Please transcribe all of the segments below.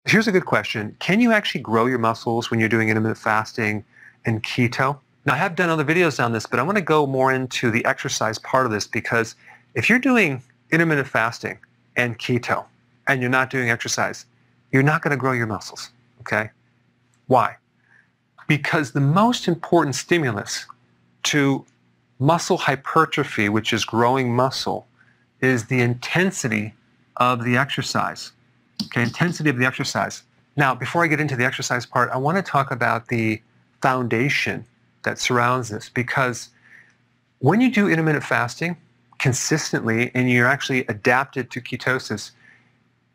Here's a good question. Can you actually grow your muscles when you're doing intermittent fasting and keto? Now, I have done other videos on this, but I want to go more into the exercise part of this, because if you're doing intermittent fasting and keto and you're not doing exercise, you're not going to grow your muscles, okay? Why? Because the most important stimulus to muscle hypertrophy, which is growing muscle, is the intensity of the exercise. Okay, intensity of the exercise. Now, before I get into the exercise part, I want to talk about the foundation that surrounds this, because when you do intermittent fasting consistently and you're actually adapted to ketosis,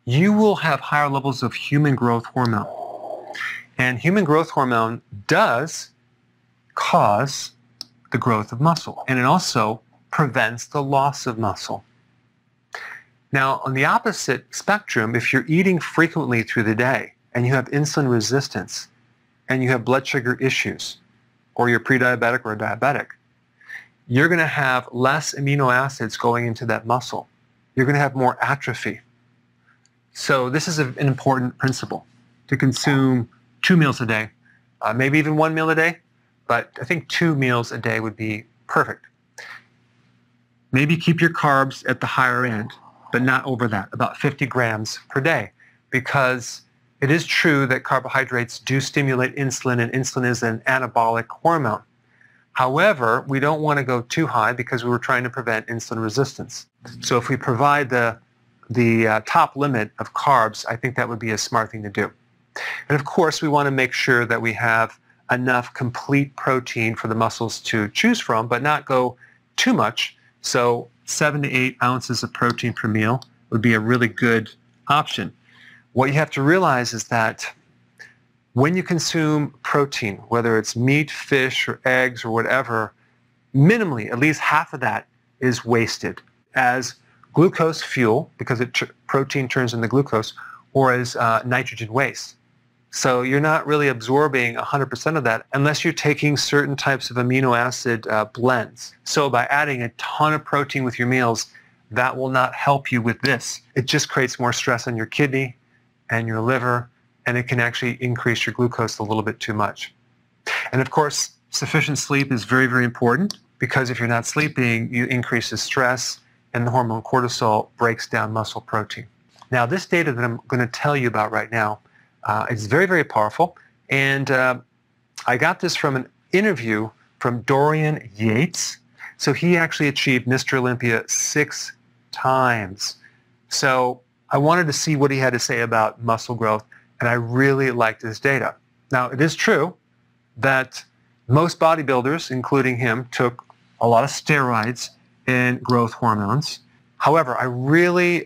you will have higher levels of human growth hormone. And human growth hormone does cause the growth of muscle, and it also prevents the loss of muscle. Now, on the opposite spectrum, if you're eating frequently through the day and you have insulin resistance and you have blood sugar issues, or you're pre-diabetic or diabetic, you're going to have less amino acids going into that muscle. You're going to have more atrophy. So this is an important principle, to consume 2 meals a day, maybe even 1 meal a day, but I think 2 meals a day would be perfect. Maybe keep your carbs at the higher end, but not over that, about 50 grams per day, because it is true that carbohydrates do stimulate insulin, and insulin is an anabolic hormone. However, we don't want to go too high because we were trying to prevent insulin resistance. So if we provide the top limit of carbs, I think that would be a smart thing to do. And of course, we want to make sure that we have enough complete protein for the muscles to choose from, but not go too much. So 7 to 8 ounces of protein per meal would be a really good option. What you have to realize is that when you consume protein, whether it's meat, fish, or eggs, or whatever, minimally, at least half of that is wasted as glucose fuel, because protein turns into glucose, or as nitrogen waste. So you're not really absorbing 100% of that unless you're taking certain types of amino acid blends. So by adding a ton of protein with your meals, that will not help you with this. It just creates more stress on your kidney and your liver, and it can actually increase your glucose a little bit too much. And of course, sufficient sleep is very, very important, because if you're not sleeping, you increase the stress, and the hormone cortisol breaks down muscle protein. Now, this data that I'm going to tell you about right now is very, very powerful, and I got this from an interview from Dorian Yates. So he actually achieved Mr. Olympia 6 times. So I wanted to see what he had to say about muscle growth, and I really liked his data. Now, it is true that most bodybuilders, including him, took a lot of steroids and growth hormones. However, I really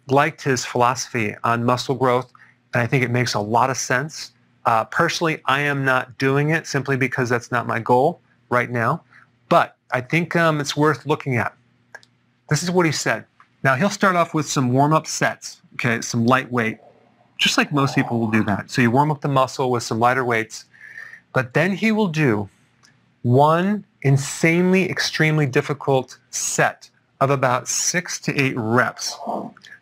liked his philosophy on muscle growth, and I think it makes a lot of sense. Personally, I am not doing it simply because that's not my goal right now, but I think it's worth looking at. This is what he said. Now, he'll start off with some warm-up sets, okay, some lightweight, just like most people will do that. So you warm up the muscle with some lighter weights, but then he will do one insanely, extremely difficult set of about 6 to 8 reps.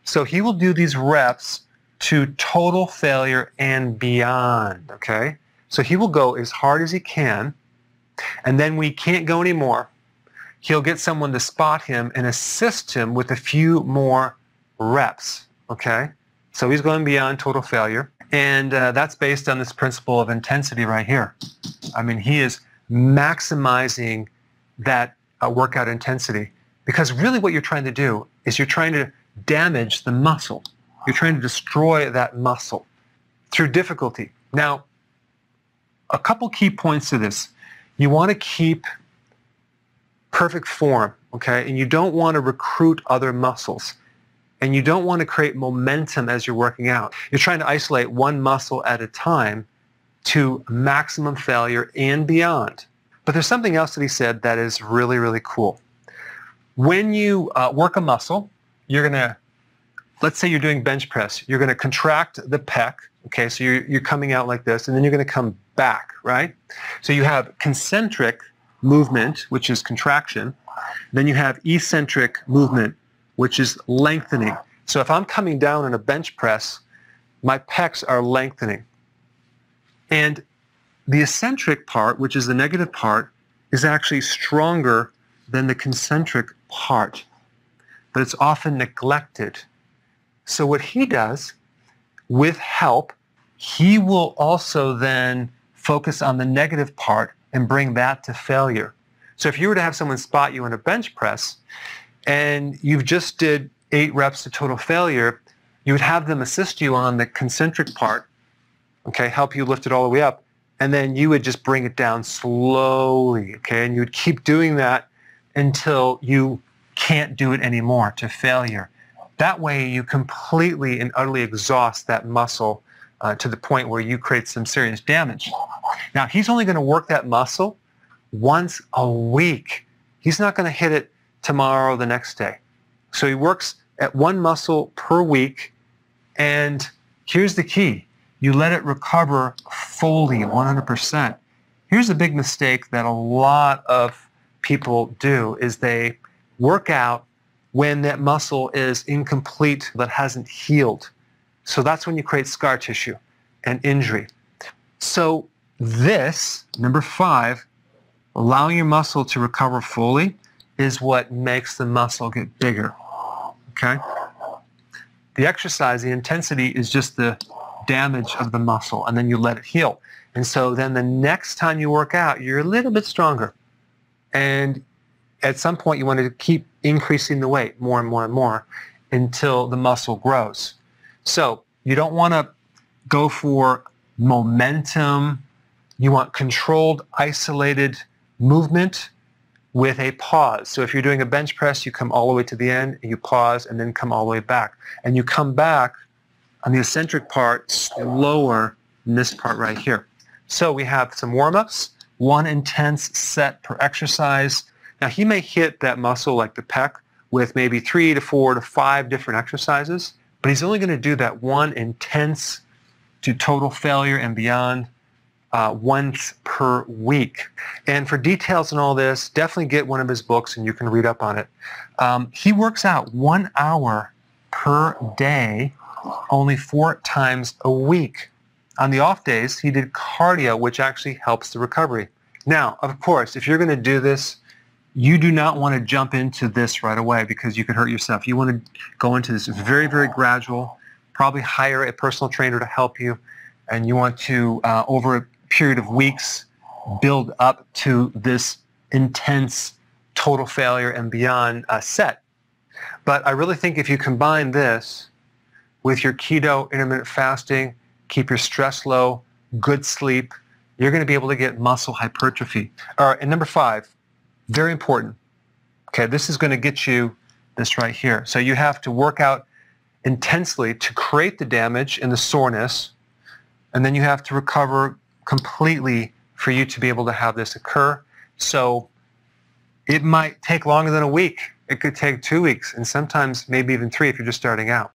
So he will do these reps to total failure and beyond, okay? So he will go as hard as he can, and then we can't go anymore. He'll get someone to spot him and assist him with a few more reps, okay? So he's going beyond total failure, and that's based on this principle of intensity right here. I mean, he is maximizing that workout intensity, because really what you're trying to do is you're trying to damage the muscle. You're trying to destroy that muscle through difficulty. Now, a couple key points to this. You want to keep perfect form, okay? And you don't want to recruit other muscles. And you don't want to create momentum as you're working out. You're trying to isolate one muscle at a time to maximum failure and beyond. But there's something else that he said that is really, really cool. When you work a muscle, you're going to, let's say you're doing bench press, you're going to contract the pec, okay, so you're coming out like this, and then you're going to come back, right? So you have concentric movement, which is contraction. Then you have eccentric movement, which is lengthening. So if I'm coming down in a bench press, my pecs are lengthening. And the eccentric part, which is the negative part, is actually stronger than the concentric part, but it's often neglected. So what he does, with help, he will also then focus on the negative part and bring that to failure. So if you were to have someone spot you on a bench press and you've just did 8 reps to total failure, you would have them assist you on the concentric part, okay, help you lift it all the way up, and then you would just bring it down slowly, okay, and you would keep doing that until you can't do it anymore, to failure. That way you completely and utterly exhaust that muscle to the point where you create some serious damage. Now, he's only going to work that muscle once a week. He's not going to hit it tomorrow or the next day. So he works at one muscle per week, and here's the key. You let it recover fully, 100%. Here's a big mistake that a lot of people do, is they work out when that muscle is incomplete, that hasn't healed. So that's when you create scar tissue and injury. So this, number 5, allowing your muscle to recover fully, is what makes the muscle get bigger, okay? The exercise, the intensity, is just the damage of the muscle, and then you let it heal. And so then the next time you work out, you're a little bit stronger. And at some point, you want to keep increasing the weight more and more and more until the muscle grows. So you don't want to go for momentum. You want controlled, isolated movement with a pause. So if you're doing a bench press, you come all the way to the end, and you pause, and then come all the way back. And you come back on the eccentric part slower than this part right here. So we have some warm-ups, 1 intense set per exercise. Now, he may hit that muscle like the pec with maybe 3 to 4 to 5 different exercises, but he's only going to do that 1 intense to total failure and beyond once per week. And for details on all this, definitely get one of his books and you can read up on it. He works out 1 hour per day, only 4 times a week. On the off days, he did cardio, which actually helps the recovery. Now, of course, if you're going to do this, you do not want to jump into this right away because you could hurt yourself. You want to go into this very, very gradual, probably hire a personal trainer to help you, and you want to, over a period of weeks, build up to this intense total failure and beyond set. But I really think if you combine this with your keto, intermittent fasting, keep your stress low, good sleep, you're going to be able to get muscle hypertrophy. All right, and number 5, very important. Okay, this is going to get you this right here. So you have to work out intensely to create the damage and the soreness, and then you have to recover completely for you to be able to have this occur. So it might take longer than a week. It could take 2 weeks, and sometimes maybe even 3 if you're just starting out.